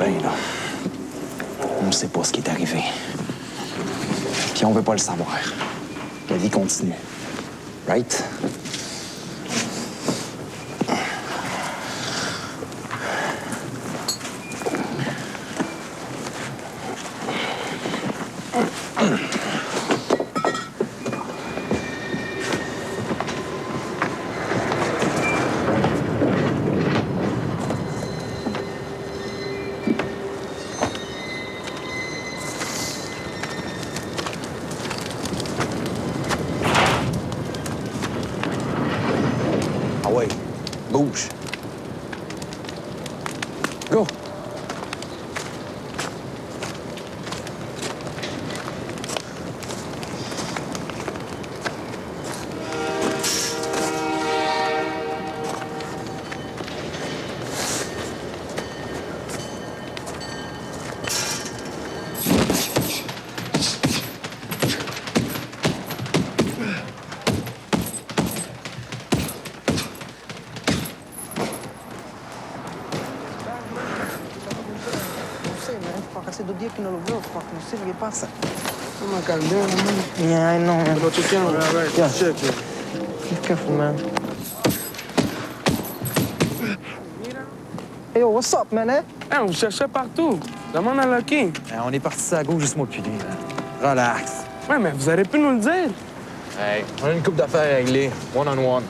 bien, là. On ne sait pas ce qui est arrivé. Puis on veut pas le savoir. La vie continue. Right? Ah ouais, bouge. Go! Kasi do dia que não logrou, fuck, não sei o que passa. Oh my God, damn, man. Yeah, I know, man. About your camera, all right? Yeah. Check it. Be careful, man. Hey, yo, what's up, man, eh? Hey, on vous cherchait partout. Demande à Lucky. On est parti à gauche, juste moi puis lui, là. Relax. Ouais, mais vous auriez pu nous le dire. Hey, on a une couple d'affaires à régler. One-on-one.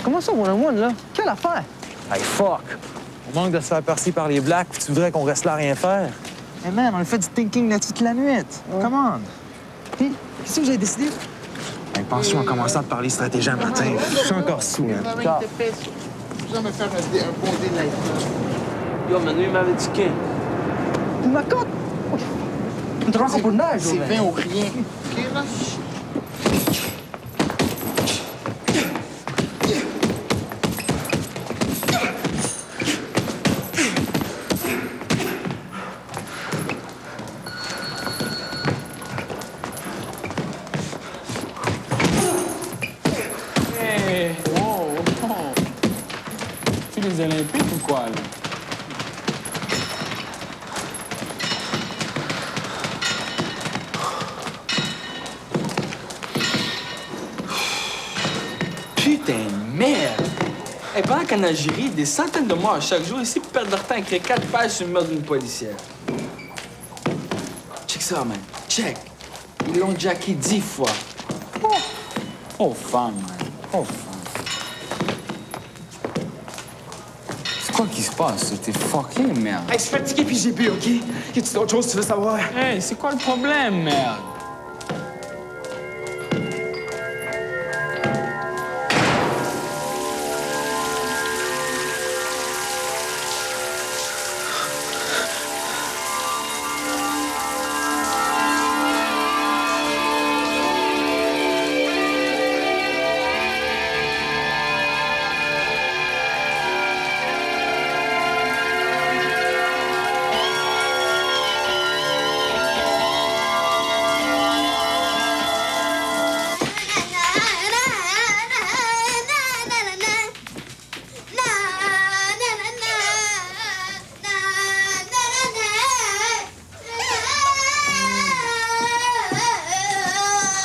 Comment ça, one-on-one, là? Quelle affaire? Hey, fuck! On manque de se faire passer par les Blacks, puis tu voudrais qu'on reste là à rien faire? Hey, man, on a fait du thinking là toute la nuit. Come on. Puis, qu'est-ce que vous avez décidé? Hey, pension à commencer à te parler stratégie un matin. Je suis encore sous, hein. Jamais faire un bon délai. Yo, mais lui, il m'avait dit que... Une macotte? Une tranche pour neige, C'est 20 ou rien. OK, là? Hey, wow, wow. Tu les Olympiques ou quoi, là? Putain de merde! Hey, pendant qu'en Algérie, des centaines de morts chaque jour ici perdent leur temps à écrire 4 pages sur le meurtre d'une policière. Check ça, man. Check. Ils l'ont jacké 10 fois. Oh, femme, man. Oh, femme. C'est quoi qui se passe? T'es fucké, merde. Hey, je suis fatigué puis j'ai bu, OK? Y a-tu d'autres choses que tu veux savoir? Hey, c'est quoi le problème, merde?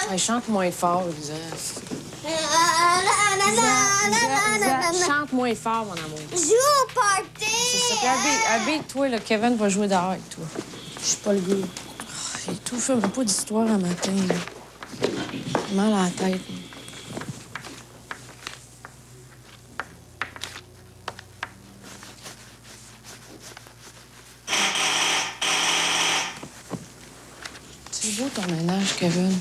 Hey, chante moins fort, Lisa. Chante moins fort, mon amour. Joue au party! C'est ça. Puis habille-toi, là. Kevin va jouer dehors avec toi. Je suis pas le goût. Et tout, fais-moi pas d'histoire un matin, là. J'ai mal à la tête. C'est beau ton ménage, Kevin.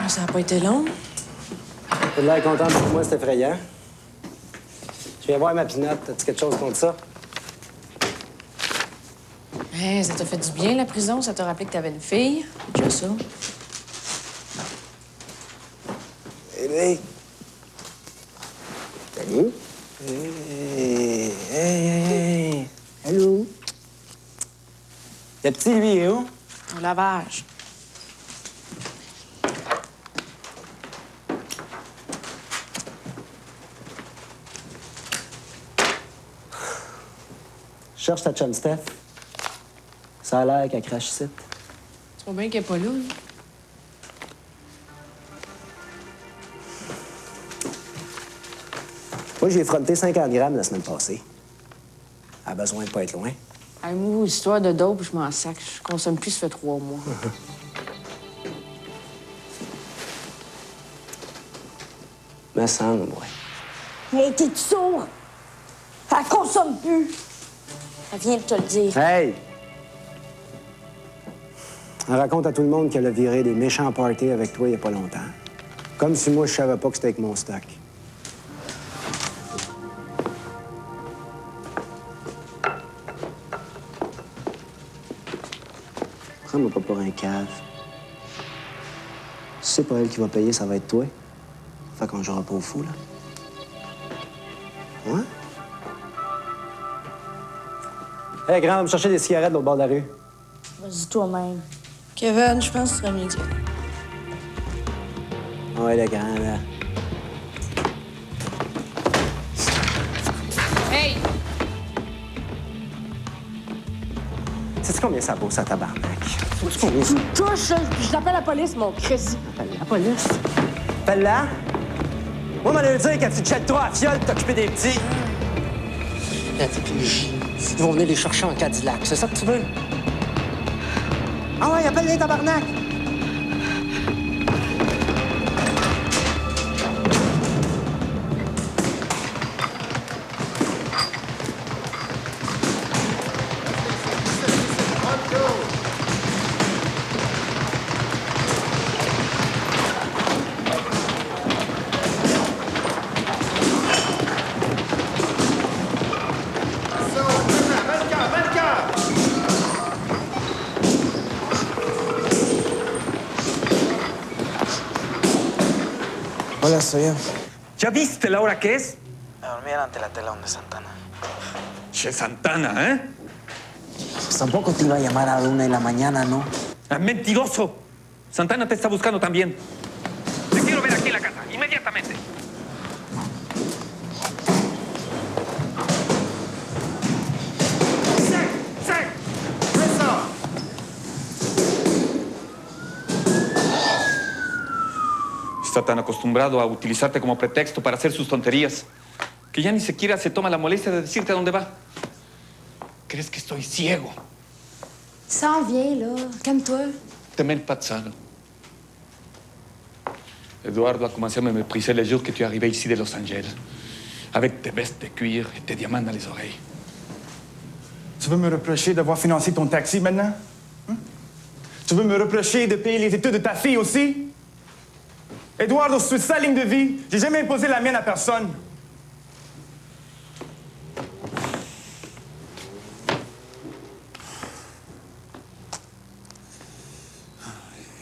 Ça n'a pas été long. T'as de l'air contente pour moi, c'est effrayant. Je viens voir ma pinotte. As-tu quelque chose contre ça? Hey, ça t'a fait du bien, la prison. Ça t'a rappelé que t'avais une fille. C'est déjà ça. Hey, salut. Hey. Allô? Le petit, lui, est où? Au lavage. Cherche ta chum Steph. Ça a l'air qu'elle crache ici. Tu vois bien qu'elle est pas là. Hein? Moi, j'ai effronté 50 grammes la semaine passée. Elle a besoin de pas être loin. Hey, moi, histoire de dope, je m'en sac. Je consomme plus, ça fait 3 mois. Me semble, ouais. Mais t'es sourd? Elle consomme plus. Elle vient de te le dire. Hey! Elle raconte à tout le monde qu'elle a viré des méchants parties avec toi il y a pas longtemps. Comme si moi, je savais pas que c'était avec mon stock. Prends-moi pas pour un cave. Si c'est pas elle qui va payer, ça va être toi. Fait qu'on jouera pas au fou, là. Ouais? Hey, grand, va me chercher des cigarettes de l'autre bord de la rue. Vas-y toi-même. Kevin, je pense que tu serais mieux dire. Ouais, le grand, là. Hey! Sais-tu combien ça vaut, ça, tabarnak? Sais-tu combien ça... Touche, je t'appelle la police, mon Christ. La police? Appelle-la. Moi, m'en allais dire quand tu te jettes trop à la fiole, t'occuper des petits. Ils vont venir les chercher en Cadillac. C'est ça que tu veux? Ah ouais, appelle-les, tabarnak! Hola, soy yo. ¿Ya viste la hora que es? A dormir ante la tela donde Santana. Che Santana, ¿eh? Pues tampoco te iba a llamar a la 1 de la mañana, ¿no? ¡Ah, mentiroso! Santana te está buscando también. Te quiero ver aquí en la casa, inmediatamente. Está tan acostumbrado a utilizarte como pretexto para hacer sus tonterías que ya ni siquiera se toma la molestia de decirte a dónde va. ¿Crees que estoy ciego? S'en vient, là. Calme-toi. Te mêles pas de ça, là. Eduardo a commencé à me mépriser le jour que tu es arrivé ici de Los Angeles, avec tes vestes de cuir et tes diamants dans les oreilles. Tu veux me reprocher d'avoir financé ton taxi maintenant? Hein? Tu veux me reprocher de payer les études de ta fille aussi? Eduardo, sur sa ligne de vie, j'ai jamais imposé la mienne à personne.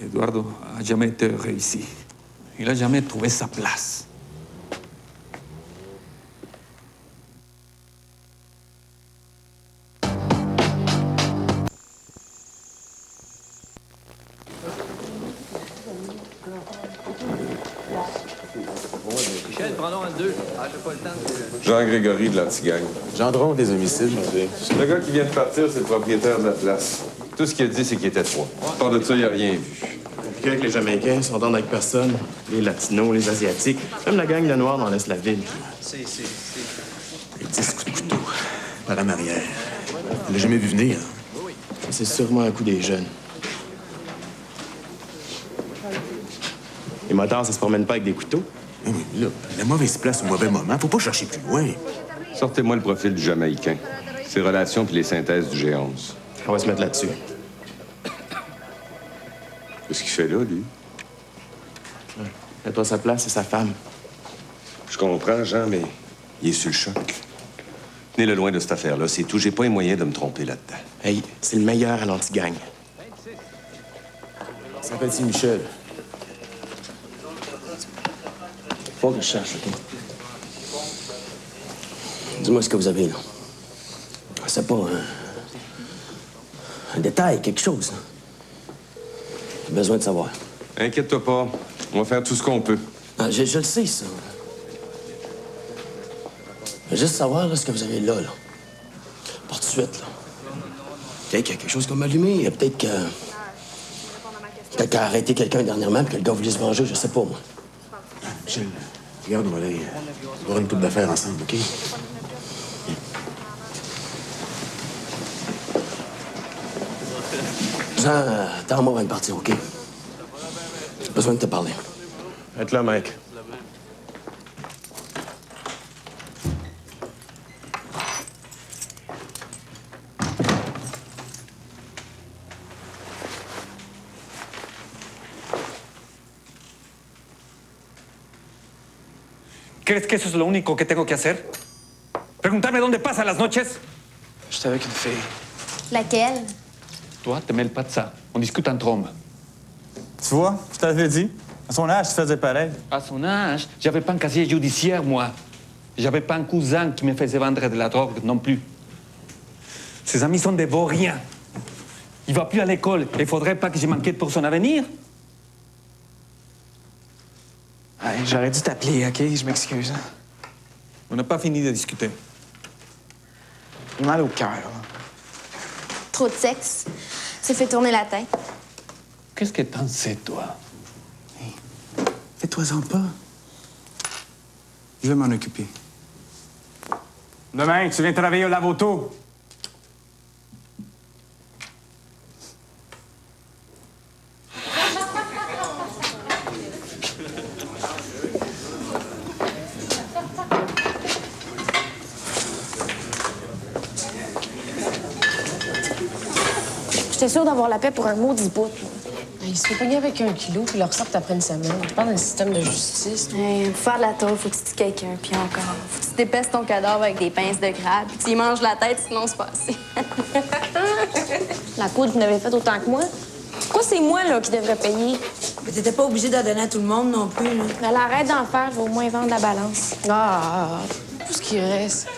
Eduardo a jamais été heureux ici. Il a jamais trouvé sa place. Michel, prends-en un deux. Ah, j'ai pas le temps de... Jean-Grégory de l'Antigagne. Gendron des homicides. Le gars qui vient de partir, c'est le propriétaire de la place. Tout ce qu'il a dit, c'est qu'il était trois. À part de ça, il n'a rien vu. Compliqué que les Jamaïcains s'entendent avec personne. Les Latinos, les Asiatiques. Même la gang de Noirs n'en laisse la ville. C'est... Les 10 coups de couteau. Par en arrière. Tu l'as jamais vu venir. C'est sûrement un coup des jeunes. Les motards, ça se promène pas avec des couteaux. Oui, là, la mauvaise place au mauvais moment. Faut pas chercher plus loin. Sortez-moi le profil du Jamaïcain. Ses relations puis les synthèses du G11. On va se mettre là-dessus. Qu'est-ce qu'il fait là, lui? Mets-toi à sa place, c'est sa femme. Je comprends, Jean, mais il est sur le choc. Tenez-le loin de cette affaire-là, c'est tout. J'ai pas les moyens de me tromper là-dedans. Hey, c'est le meilleur à l'anti-gang. Ça s'appelle-t-il Michel? Faut que je cherche, OK? Dis-moi ce que vous avez, là. C'est pas un détail, quelque chose, là. J'ai besoin de savoir. Inquiète-toi pas. On va faire tout ce qu'on peut. Ah, je le sais, ça. Je veux juste savoir là, ce que vous avez là. Portes-tu suite, là. Peut-être qu'il y a quelque chose comme allumé. Peut-être que... Quelqu'un a arrêté quelqu'un dernièrement, puis que le gars voulait se venger, je sais pas, moi. Michel, regarde, on va aller voir une coupe d'affaires ensemble, OK? Jean, attends-moi avant de partir, OK? J'ai besoin de te parler. Être là, mec. ¿Crees que eso es lo único que tengo que hacer? ¿Preguntarme dónde pasan las noches? J'étais avec une fille. Laquelle? Toi, te mêles pas de ça. On discute entre hommes. Tu vois, je t'avais dit. À son âge, tu faisais pareil. À son âge, j'avais pas un casier judiciaire, moi. J'avais pas un cousin qui me faisait vendre de la drogue non plus. Ses amis sont des vauriens. Il va plus à l'école. Il faudrait pas que je m'inquiète pour son avenir. Hey, j'aurais dû t'appeler, OK? Je m'excuse. On n'a pas fini de discuter. J'ai mal au cœur, là. Trop de sexe. Ça fait tourner la tête. Qu'est-ce que t'en sais, toi? Fais-toi-en pas. Je vais m'en occuper. Demain, tu viens travailler au lave-auto. J'étais sûre d'avoir la paix pour un maudit bout. Il se fait pogner avec 1 kilo puis il le ressortent après une semaine. Tu parles d'un système de justice. Hey, pour faire de la tôle, faut que tu tues quelqu'un, puis encore. Faut que tu dépèces ton cadavre avec des pinces de crabe, puis tu y manges la tête, sinon c'est pas assez. La poudre, vous n'avez fait autant que moi. Pourquoi c'est moi, là, qui devrais payer? Mais t'étais pas obligé d'en donner à tout le monde non plus, là. Mais arrête d'en faire, va au moins vendre la balance. Tout ce qui reste.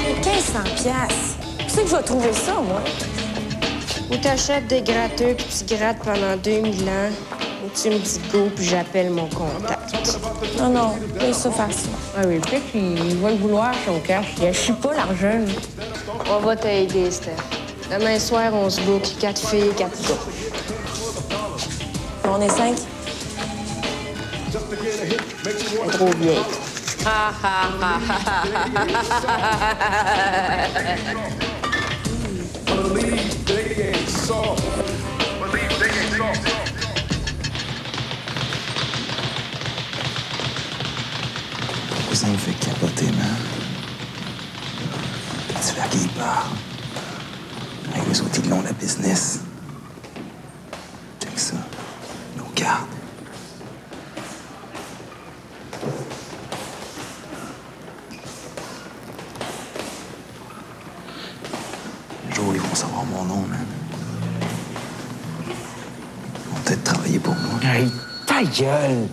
Mais 1500 piastres. Où c'est que je vais trouver ça, moi? Ou t'achètes des gratteux puis tu grattes pendant 2000 ans, ou tu me dis go puis j'appelle mon contact. Non, non, laisse ça faire ça. Ah oui, peut-être qu'il va le vouloir, son cash. Il achète pas l'argent. On va t'aider, Steph. Demain soir, on se book 4 filles, 4 gars. On est 5. C'est trop vieille. Ça me fait capoter, man. Tu vois qui il part. Avec les outils de long, la business. Check ça. Nos gardes. Un jour, ils vont savoir mon nom, man. Ils vont peut-être travailler pour moi. Hey, ta gueule!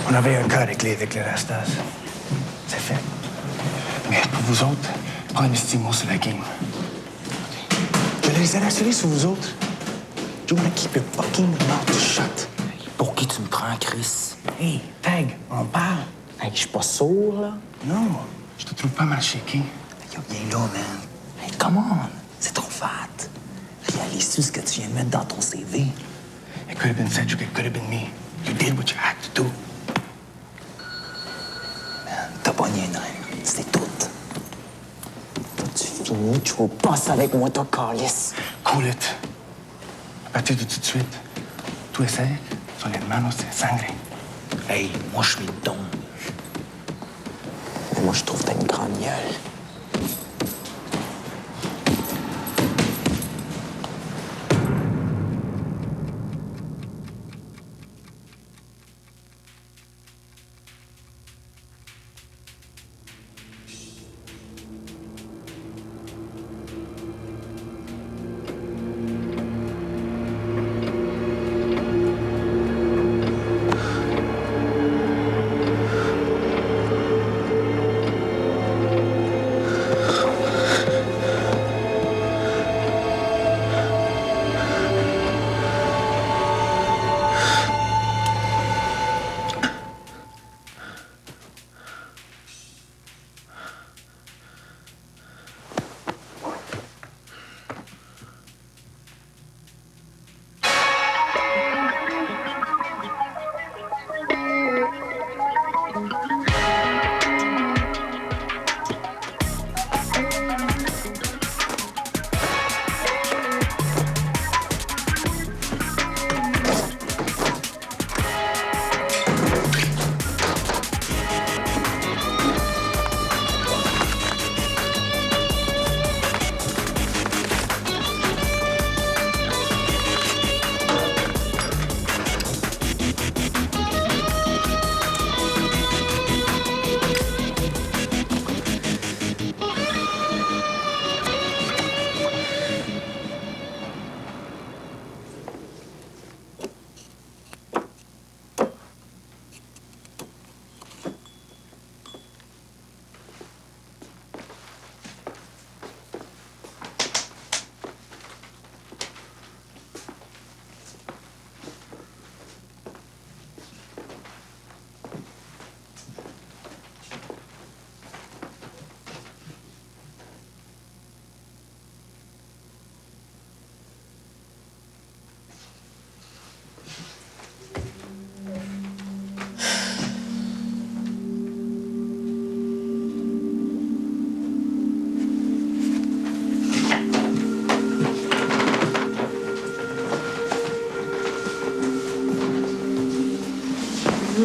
On avait un cas avec les Rastas. C'est fait. Mais pour vous autres, pas investir sur la game. Je les ai rassurés sur vous autres. You wanna keep your fucking mouth shut. Pour qui tu me prends, Chris? Hey, Tag, on parle. Hey, je suis pas sourd, là. Non, je te trouve pas mal shaké. Yo, viens là, man. Hey, come on. C'est trop fat. Réalises-tu ce que tu viens de mettre dans ton CV? It could have been Cedric, it could have been me. You did what you had to do. Man, t'as pogné un âme. C'est tout. T'as-tu fini? Tu veux passer avec moi, toi, calice? Cool it. À partir de tout de suite, tú es son hermanos de sangre. Hey, moi, je suis le don. Mais moi, je trouve que t'as une grande gueule.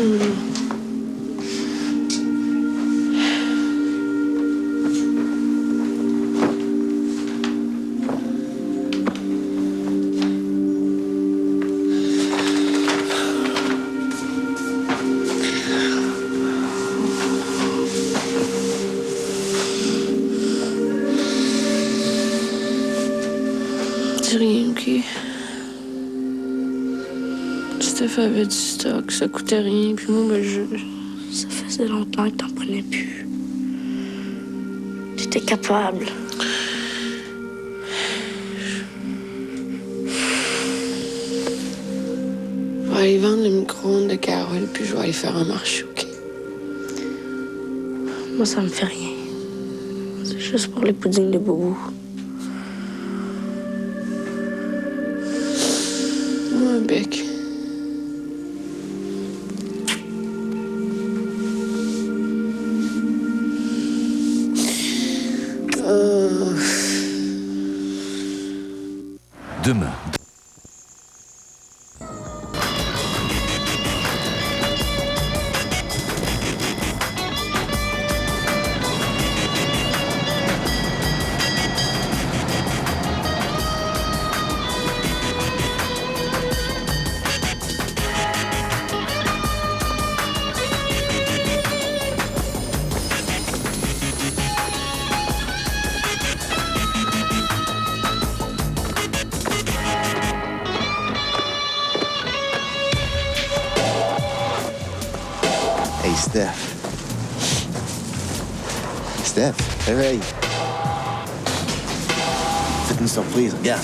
Dis rien, OK? Steph avait du stock, ça coûtait rien, puis moi, ben, ça faisait longtemps que t'en prenais plus. T'étais capable. Je vais aller vendre le micro-ondes de Carole, puis je vais aller faire un marché, OK? Moi, ça me fait rien. C'est juste pour les puddings de Boubou. Moi, un bec. Demain. Hey, Steph. Steph, réveille. Faites une surprise, regarde.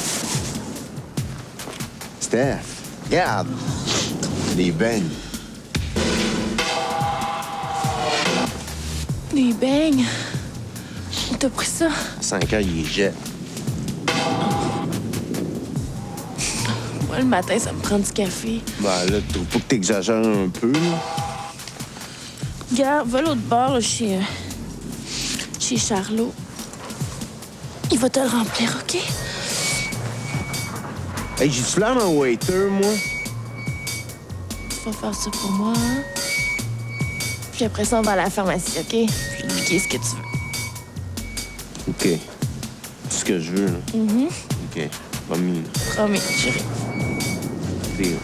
Steph, regarde. Des beignes. Des beignes? On t'a pris ça? 5 heures, il les jette. Moi, le matin, ça me prend du café. Ben là, faut que t'exagères un peu, là. Regarde, va l'autre bord, là, chez Charlot. Il va te le remplir, OK? Hey, j'ai-tu l'air d'un waiter, moi? Tu vas faire ça pour moi, hein? Puis après ça, on va à la pharmacie, OK? Je vais te piquer ce que tu veux. OK. C'est ce que je veux, là. OK. Promis. Promis, chérie. Deal.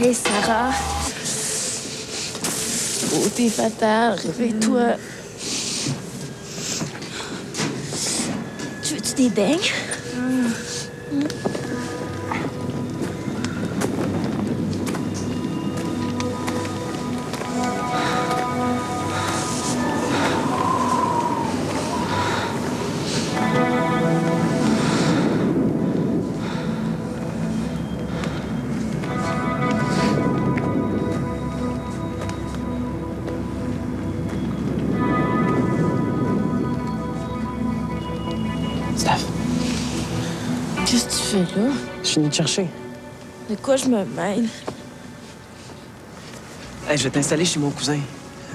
Hey, Sarah. Oh, t'es fatale. Réveille-toi. Tu veux-tu des beignes? Steph, Qu'est-ce que tu fais là? je suis venu te chercher. De quoi je me mêle? Hey, je vais t'installer chez mon cousin.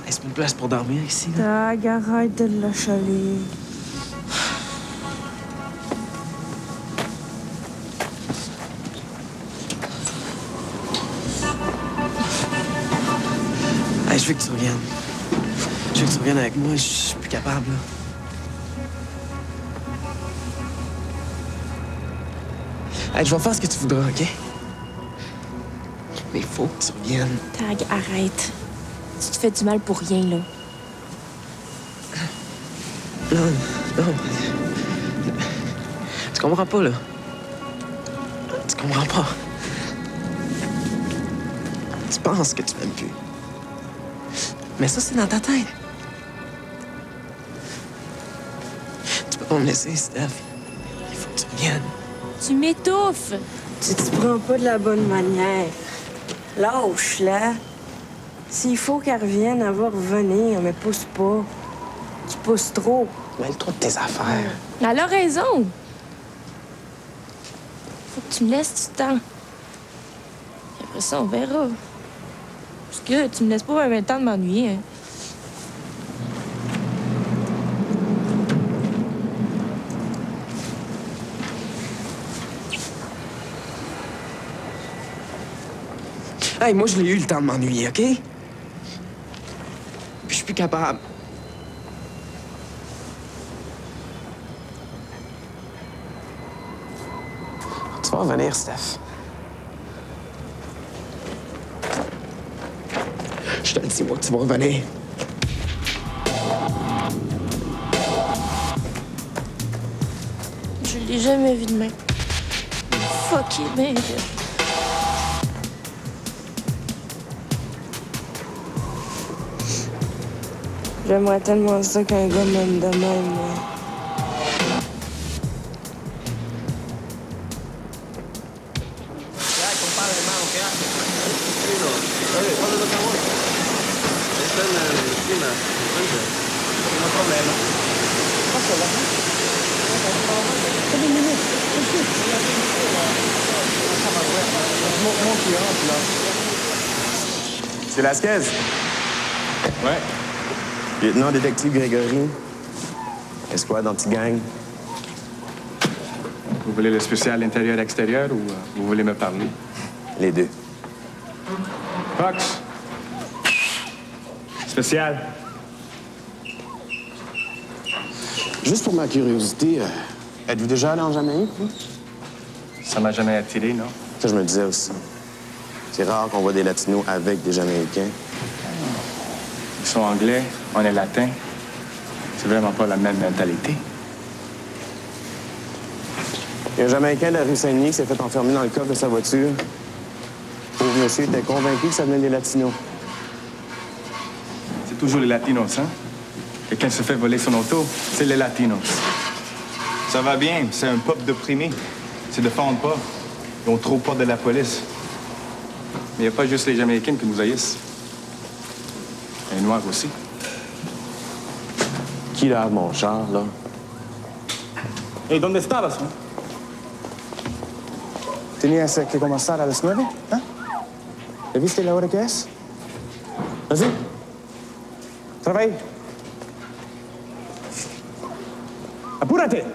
Est-ce une place pour dormir ici? Là? Arrête de l'achaler. Hey, je veux que tu reviennes. Je veux que tu reviennes avec moi. Je suis plus capable, là. Hey, je vais faire ce que tu voudras, OK? Mais il faut que tu reviennes. Tag, arrête. Tu te fais du mal pour rien, là. Non, non. Tu comprends pas, là. Tu comprends pas. Tu penses que tu m'aimes plus. Mais ça, c'est dans ta tête. Tu peux pas me laisser, Steph. Il faut que tu reviennes. Tu m'étouffes. Tu te prends pas de la bonne manière. Lâche-la. S'il faut qu'elle revienne, elle va revenir, mais pousse pas. Tu pousses trop. Mêle-toi de tes affaires. Elle a raison. Faut que tu me laisses du temps. Et après ça, on verra. Parce que tu me laisses pas 20 ans de m'ennuyer, hein. Hey, moi, je l'ai eu le temps de m'ennuyer, OK? Puis je suis plus capable. Tu vas revenir, Steph. Je te le dis, moi, que tu vas revenir. Je l'ai jamais vu de même. Fuck, il est bien vite. J'aimerais tellement ça qu'un gars m'aime de même, moi. C'est Lasquez. Ouais. Lieutenant détective Grégory. Escouade anti-gang. Vous voulez le spécial intérieur-extérieur ou vous voulez me parler? Les deux. Fox. Spécial. Juste pour ma curiosité, êtes-vous déjà allé en Jamaïque, vous? Ça m'a jamais attiré, non? Ça, je me disais aussi. C'est rare qu'on voit des Latinos avec des Jamaïcains. Ils sont anglais, on est latin. C'est vraiment pas la même mentalité. Il y a un Jamaïcain de la rue Saint-Denis qui s'est fait enfermer dans le coffre de sa voiture. Le pauvre monsieur était convaincu que ça venait des Latinos. C'est toujours les Latinos, hein? Quelqu'un se fait voler son auto, c'est les Latinos. Ça va bien, c'est un peuple déprimé. Ils se défendent pas. Ils ont trop peur de la police. Mais il n'y a pas juste les Jamaïcains qui nous haïssent. Les Noirs aussi. Qui lave mon char, là? Hey, ¿dónde estabas? ¿Tenías que comenzar a las 9? ¿Ah? ¿Le viste la hora que es? ¿Así? Trabaja. ¡Apúrate!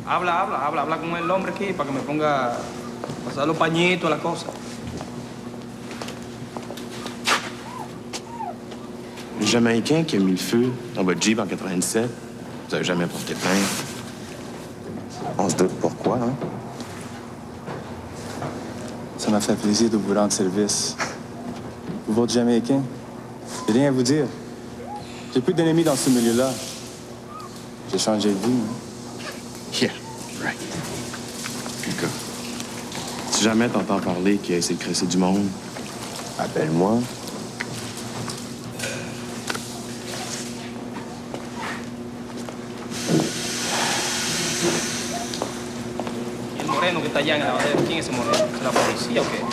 Habla con el hombre aquí para que me ponga a pasar los pañitos, la cosa. Le Jamaïcain qui a mis le feu dans votre Jeep en 97, vous avez jamais porté plainte. On se doute pourquoi, hein? Ça m'a fait plaisir de vous rendre service. Vous autres Jamaïcains, j'ai rien à vous dire. J'ai plus d'ennemis dans ce milieu-là. J'ai changé de vie. Yeah, right. Lucas, si jamais t'entends parler qu'il a essayé de cresser du monde, appelle-moi. El moreno que está allá en el lavadero, ¿quién es ese moreno? ¿Es la policía o qué?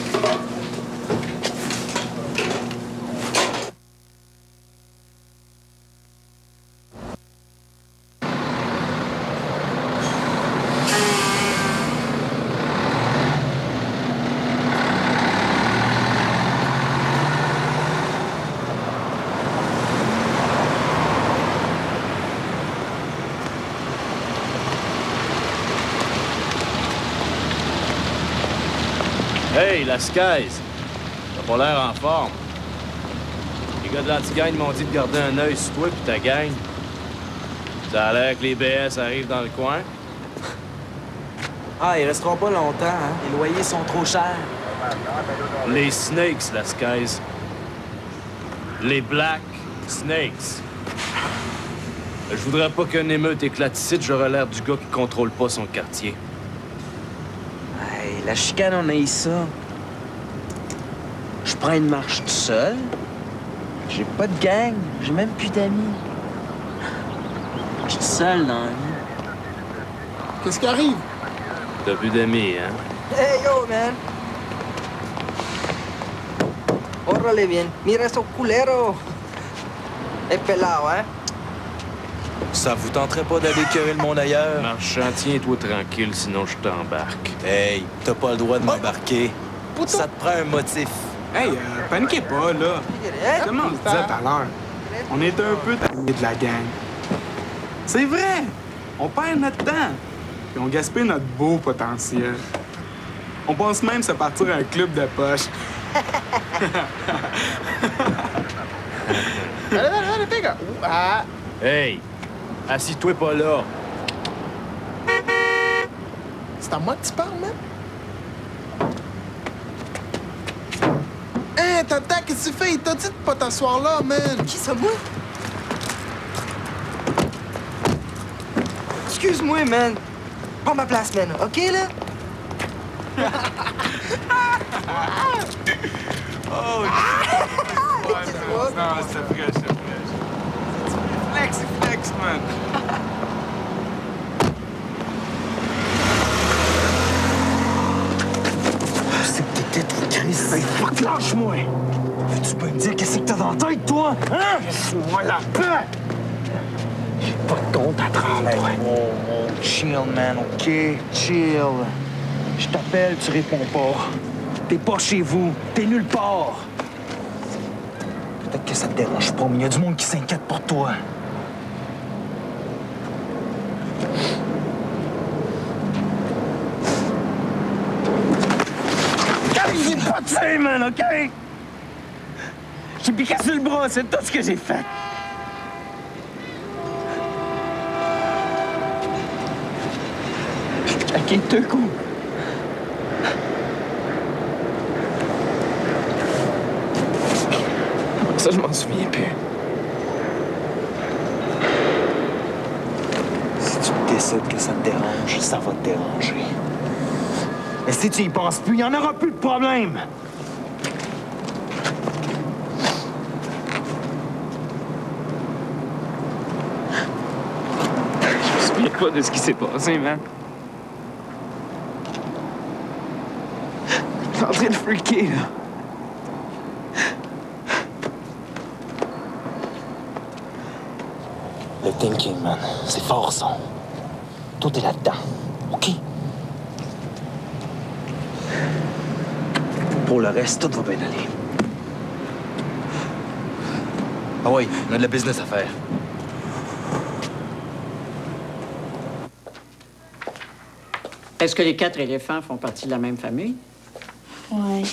Hey, Lasquez! T'as pas l'air en forme. Les gars de l'anti-gang m'ont dit de garder un œil sur toi et ta gang. Ça a l'air que les BS arrivent dans le coin. Ah, ils resteront pas longtemps, hein? Les loyers sont trop chers. Les Snakes, Lasquez. Les Black Snakes. Je voudrais pas qu'un émeute éclate ici, j'aurais l'air du gars qui contrôle pas son quartier. Hey, la chicane, on a eu ça. Je prends une marche tout seul. J'ai pas de gang. J'ai même plus d'amis. Je suis seul dans la vie. Qu'est-ce qui arrive? T'as plus d'amis, hein? Hey, yo, man. Órale bien. Mira esos culeros. Es pelado, hein? Ça vous tenterait pas d'aller écœurer le monde ailleurs? Marchand, tiens-toi tranquille, sinon je t'embarque. Hey, t'as pas le droit de m'embarquer. Ça te prend un motif. Hey, paniquez pas, là. Comme on se disait tout à l'heure, on est un peu tannés de la gang. C'est vrai! On perd notre temps, puis on gaspille notre beau potentiel. On pense même se partir à un club de poche. Allez, pega! Ah! Hey! Assis-toi pas là. C'est à moi que tu parles, man? Hein, Tata, qu'est-ce que tu fais? Il t'a dit de pas t'asseoir là, man! Qui ça, moi? Excuse-moi, man. Prends ma place, man. OK, là? Oh, non, c'est fraîche, c'est fraîche. Flex, man. C'est que t'étais trop Chris. Hey, fuck, lâche-moi! Veux-tu pas me dire qu'est-ce que t'as dans la tête, toi? Hein? Laisse-moi la paix! J'ai pas de compte à te rendre, toi. Oh, chill, man, OK? Chill. Je t'appelle, tu réponds pas. T'es pas chez vous. T'es nulle part. Peut-être que ça te dérange pas, mais il y a du monde qui s'inquiète pour toi. J'ai pas de sein, man, OK? J'ai piqué sur le bras, c'est tout ce que j'ai fait. J'ai claqué 2 coups. Ça, je m'en souviens plus. Si tu décides que ça te dérange, ça va te déranger. Mais si tu y penses plus, il n'y en aura plus de problème. Je me souviens pas de ce qui s'est passé, man. T'es en train de freaker, là. Le thinking, man, c'est fort, ça. Tout est là-dedans, OK? Pour le reste, tout va bien aller. Ah oui, on a de la business à faire. Est-ce que les 4 éléphants font partie de la même famille? Ouais.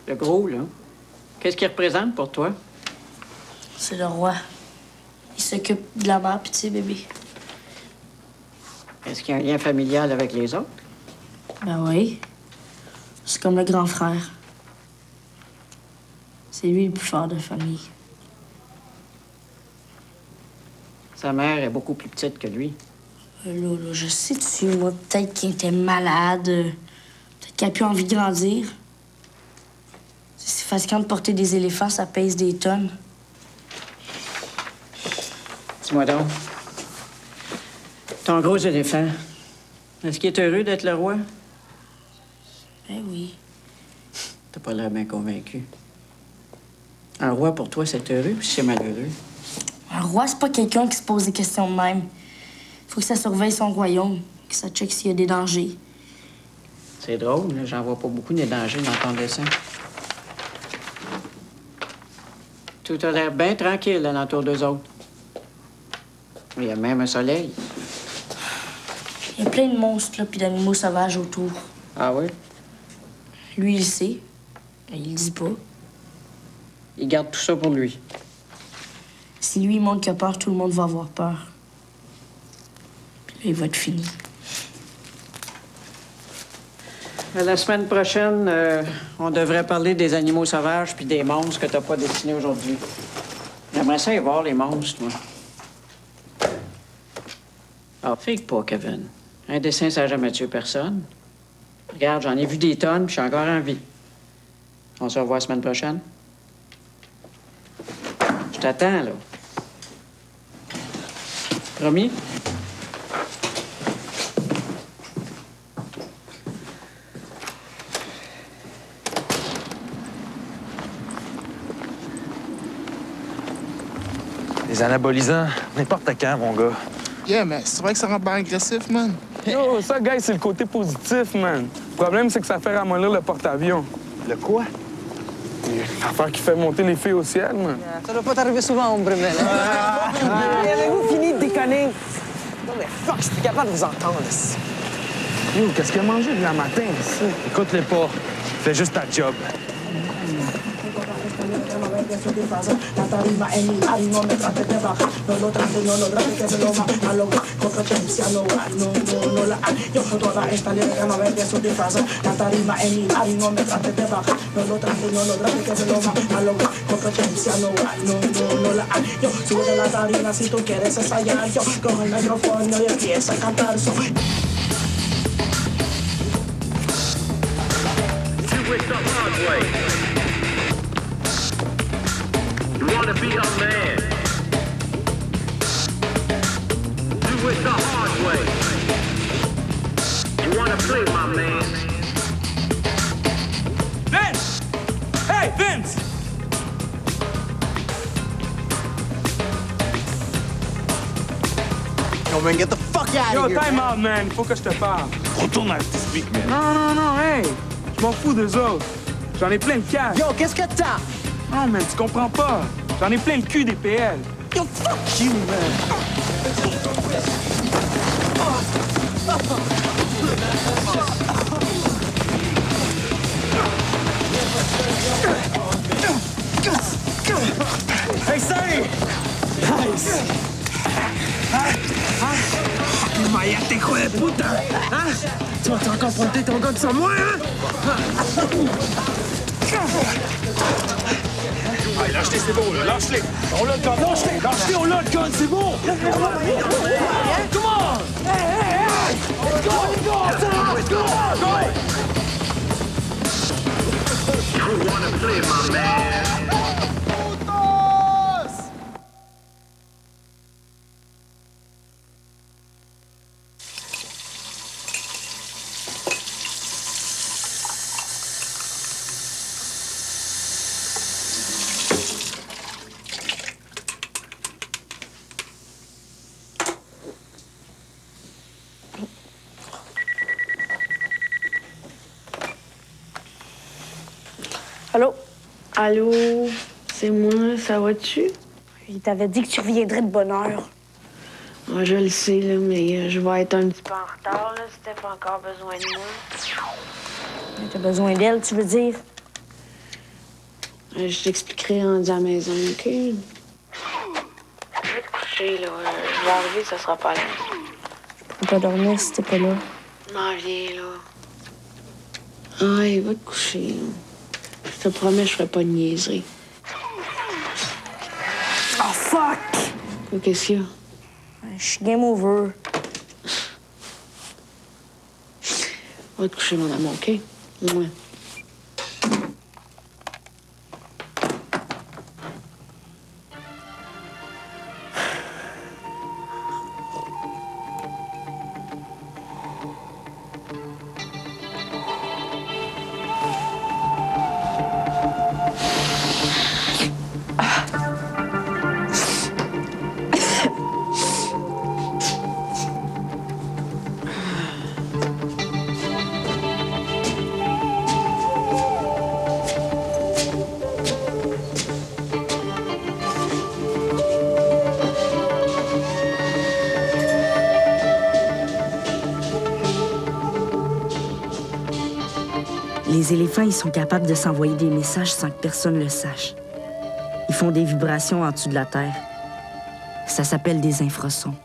Le gros, là, qu'est-ce qu'il représente pour toi? C'est le roi. Il s'occupe de la mère pis de ses bébés. Est-ce qu'il y a un lien familial avec les autres? Ben oui. C'est comme le grand frère. C'est lui le plus fort de la famille. Sa mère est beaucoup plus petite que lui. Là, je sais-tu, moi, peut-être qu'il était malade. Peut-être qu'il a plus envie de grandir. C'est fatigant de porter des éléphants, ça pèse des tonnes. Dis-moi donc. Ton gros éléphant, est-ce qu'il est heureux d'être le roi? Ben oui. T'as pas l'air bien convaincu. Un roi, pour toi, c'est heureux puis c'est malheureux. Un roi, c'est pas quelqu'un qui se pose des questions de même. Faut que ça surveille son royaume, que ça check s'il y a des dangers. C'est drôle, là, j'en vois pas beaucoup des dangers dans ton dessin. Tout a l'air bien tranquille là, autour d'eux autres. Il y a même un soleil. Il y a plein de monstres, là, puis d'animaux sauvages autour. Ah oui? Lui, il le sait. Mais il le dit pas. Il garde tout ça pour lui. Si lui, il montre qu'il a peur, tout le monde va avoir peur. Puis là, il va être fini. La semaine prochaine, on devrait parler des animaux sauvages puis des monstres que t'as pas dessinés aujourd'hui. J'aimerais ça y voir, les monstres, moi. Ah, fake pas, Kevin. Un dessin, ça n'a jamais tué personne. Regarde, j'en ai vu des tonnes, puis je suis encore en vie. On se revoit la semaine prochaine? Je t'attends, là. Promis? Les anabolisants, n'importe quand, mon gars. Yeah, mais c'est vrai que ça rend bien agressif, man. Yo, ça, guys, c'est le côté positif, man. Le problème, c'est que ça fait ramollir le porte-avions. Le quoi? L'affaire qui fait monter les filles au ciel, man. Ça doit pas t'arriver souvent, hombre, man. Avez-vous fini de déconner? mais fuck, je suis capable de vous entendre. Yo, qu'est-ce qu'il a mangé de la matin, ici? Écoute-les pas. Fais juste ta job. La tarima en mi mari, no me trate de bajar. No lo trate, no lo trate, que se lo va a lograr. Competencia no hay, no la hay. Yo toda esta liga no vende su disfraz. La tarima en mi mari, no me trate de bajar. No lo trate, que se lo va a lograr. Competencia no hay, no la hay. Yo sube de la tarima si tú quieres ensayar. Yo cojo el micrófono y empiezo a cantar. So. You wanna be a man. Do it the hard way. You wanna play, my man. Vince! Hey, Vince! Yo, man, get the fuck out Yo, of here. time out, man. Faut que je te parle. Retourne à tes speak, man. Non, hey! Je m'en fous d'eux autres. J'en ai plein le cash. Yo, qu'est-ce que t'as? Non, man, tu comprends pas. J'en ai plein le cul des PL. Yo, fuck you, man. Hey, Sonny! Nice! Vaya, hijo de puta! Hein? Tu vas encore confronter ton gars sans moi, hein? Allez, lâche-les, c'est bon, là. Lâche-les. On l'a le gun. Lâche-les, on l'a le gun, c'est bon. Come on! Hey! Let's go! You wanna play, my man. Allô? Allô? C'est moi, ça va-tu? Il t'avait dit que tu reviendrais de bonne heure. Ouais, je le sais, là, mais je vais être un petit peu en retard, là, si t'as pas encore besoin de moi. T'as besoin d'elle, tu veux dire? Je t'expliquerai rendu à la maison, OK? Je vais te coucher, là. Je vais arriver, ça sera pas long. Je peux pas dormir si t'es pas là. M'en viens, là. Ouais, va te coucher, là. Je te promets, je ferai pas de niaiserie. Oh, fuck! Qu'est-ce qu'il y a? Je suis game over. Va te coucher, mon amour, OK? Ouais. Les éléphants, ils sont capables de s'envoyer des messages sans que personne le sache. Ils font des vibrations en dessous de la terre. Ça s'appelle des infrasons.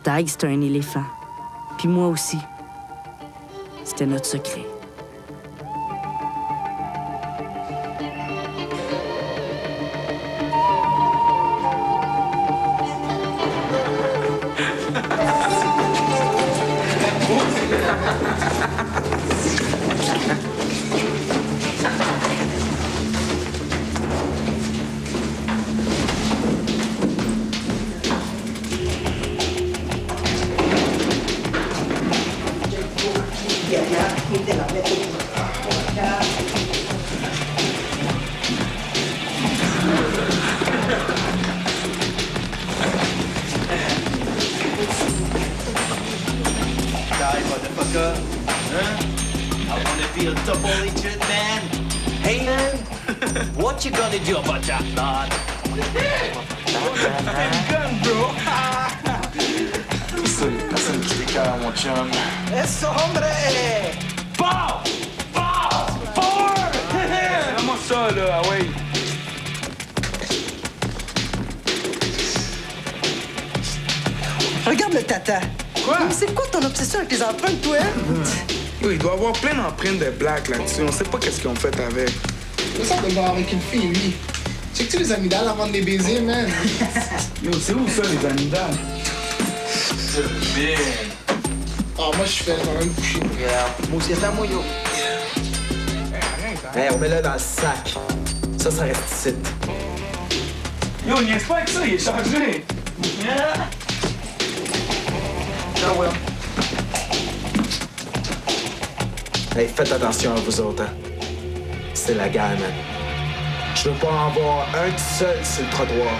Tig, c'était un éléphant. Puis moi aussi. C'était notre secret. motherfucker. Huh? I wanna be a double agent, man. Hey, man. What you gonna do about that, lad? Gun, bro. mon chum. Eso, hombre! Ball! Ball! Forward! Fais-moi ça, là, ah oui. Regarde le tata. Quoi? Mais c'est quoi ton obsession avec les empreintes, toi? Oui, il doit y avoir plein d'empreintes de black là-dessus. On sait pas qu'est-ce qu'ils ont fait avec. C'est ça de voir avec une fille, lui. Check-tu les amygdales avant de les baiser, man? Yo, c'est où ça, les amygdales? Ah, moi, je fais quand même coucher. Moi aussi, attends-moi, yo. Hey, on met là dans le sac. Ça reste ici. Yo, niaise pas avec ça, il est chargé. Ah ouais. Hey, faites attention à vous autres, hein. C'est la guerre, man. Je veux pas en voir un tout seul sur le trottoir.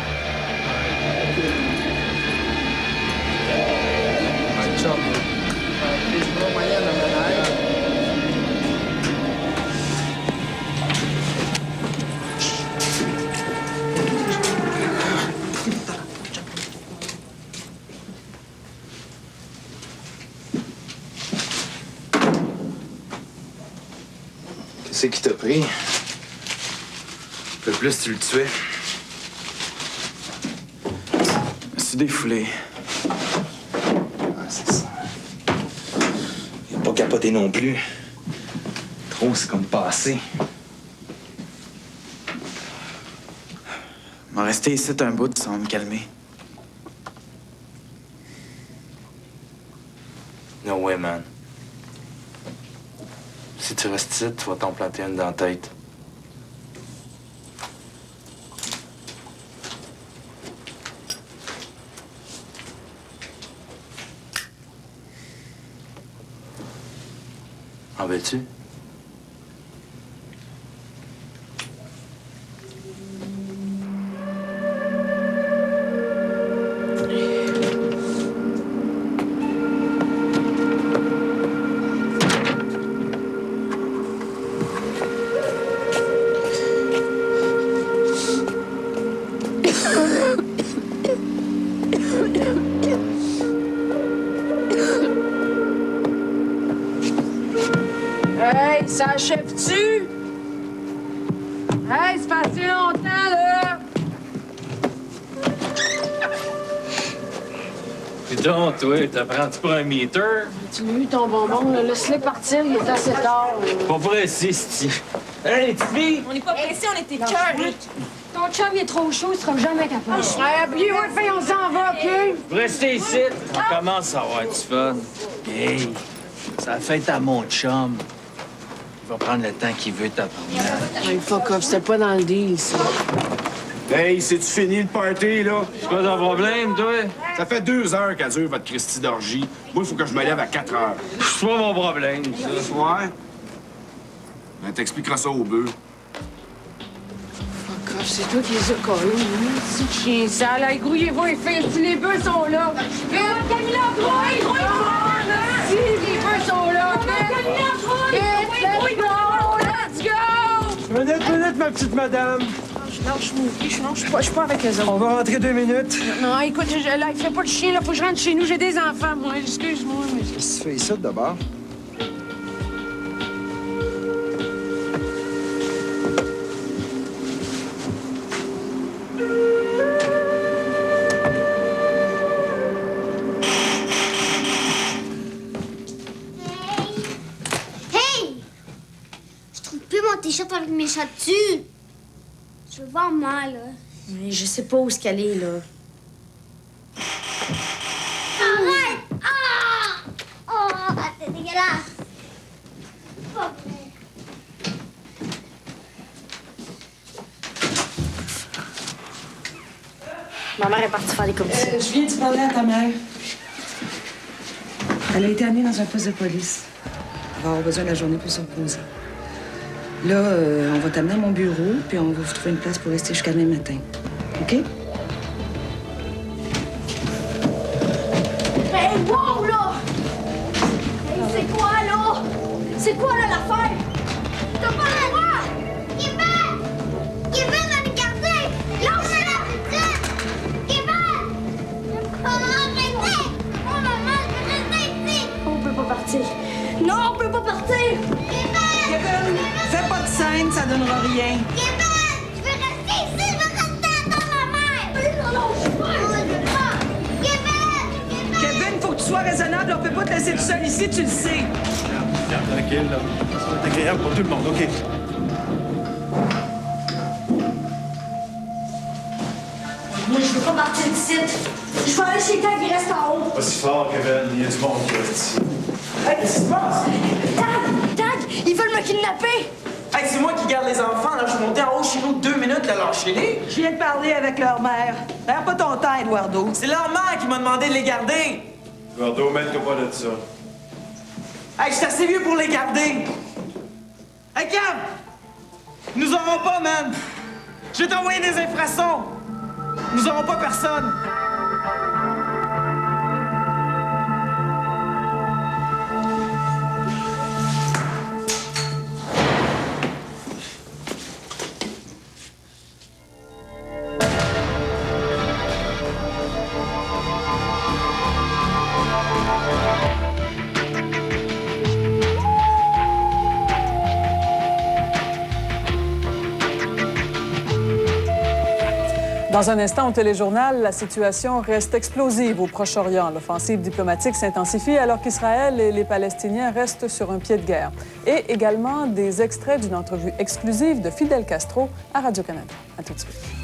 Qu'est-ce qui t'a pris? Un peu plus, tu le tuais. Je me suis défoulé. Ah, c'est ça. Il a pas capoté non plus. Trop, c'est comme passé. Je vais rester ici un bout, ça va me calmer. No way, man. Si tu restes ici, tu vas t'en planter une dans la tête. En veux-tu? Hey, ça achève-tu? Hey, c'est passé longtemps, là! Putain, toi, t'apprends-tu pour un meter? Tu l'as eu ton bonbon, là. Laisse-le partir, il est assez tard. Pas pressé, c'ti. Hey, petite fille! On n'est pas pressés, on était cœur. Ton chum, il est trop chaud, il sera jamais capable. Hey, habillez-vous, fille, on s'en va, OK? Restez ici, on commence à avoir du fun. Hey, ça fait à mon chum. Il va prendre le temps qu'il veut t'apprendre. Hey, fuck off, c'était pas dans le deal, ça. Hey, c'est-tu fini le party, là? C'est quoi ton problème, toi? Ça fait 2 heures qu'elle dure votre Christie d'orgie. Moi, il faut que je me lève à 4 heures. C'est pas mon problème, ça. Ouais? Ben, t'expliqueras ça au bœuf. Fuck off, c'est toi qui les as collés, hein? C'est chien sale. Hey, grouillez-vous, les filles, si les bœufs sont là. Vite! Camilla, grouille! Si, les bœufs sont là, vite! Let's go! Let's go! Minute, ma petite madame. Non, je suis pas avec eux autres. On va rentrer 2 minutes. Non, écoute, là, il fait pas de chien, là. Faut que je rentre chez nous. J'ai des enfants, moi. Excuse-moi, mais... Qu'est-ce que tu fais ici, d'abord? Hey! Je trouve plus mon t-shirt avec mes chats dessus. Je veux voir mal, là. Mais je sais pas où est-ce qu'elle est, là. Arrête! Ah! Oh, c'est dégueulasse! Pas vrai. Ma mère est partie faire les commissions. Je viens de parler à ta mère. Elle a été amenée dans un poste de police. Elle va avoir besoin de la journée pour se reposer. Là, on va t'amener à mon bureau, puis on va vous trouver une place pour rester jusqu'à demain matin. OK? Hey, wow, là! Hey, c'est quoi, là? C'est quoi, là, l'affaire? T'as pas le droit! Kevin! Kevin va nous garder! Lâche-la! Kevin! Oh, arrêtez! Oh, maman, je veux rester ici! partir. Non, on peut pas partir! Kevin, fais pas de scène, ça donnera rien. Kevin! Je veux rester ici! Je veux rester dans ma mère! Non, je veux pas! Kevin! Kevin, faut que tu sois raisonnable. On peut pas te laisser tout seul ici, tu le sais. Regarde, tranquille, là. Ça va être agréable pour tout le monde, OK? Moi, je veux pas partir d'ici. Je vais aller chez Tag, il reste en haut. Pas si fort, Kevin. Il y a du monde qui reste ici. Hey, qu'est-ce qui se passe? Tag, ils veulent me kidnapper! Hey, c'est moi qui garde les enfants, là. Je suis monté en haut chez nous 2 minutes, là, lâchez-les. Je viens de parler avec leur mère. Perds pas ton temps, Eduardo. C'est leur mère qui m'a demandé de les garder. Eduardo, mets-toi pas de ça. Hey, je suis assez vieux pour les garder. Hey, Cam! Nous aurons pas, man! Je vais t'envoyer des infrasons! Nous aurons pas personne! Dans un instant, au téléjournal, la situation reste explosive au Proche-Orient. L'offensive diplomatique s'intensifie alors qu'Israël et les Palestiniens restent sur un pied de guerre. Et également des extraits d'une entrevue exclusive de Fidel Castro à Radio-Canada. À tout de suite.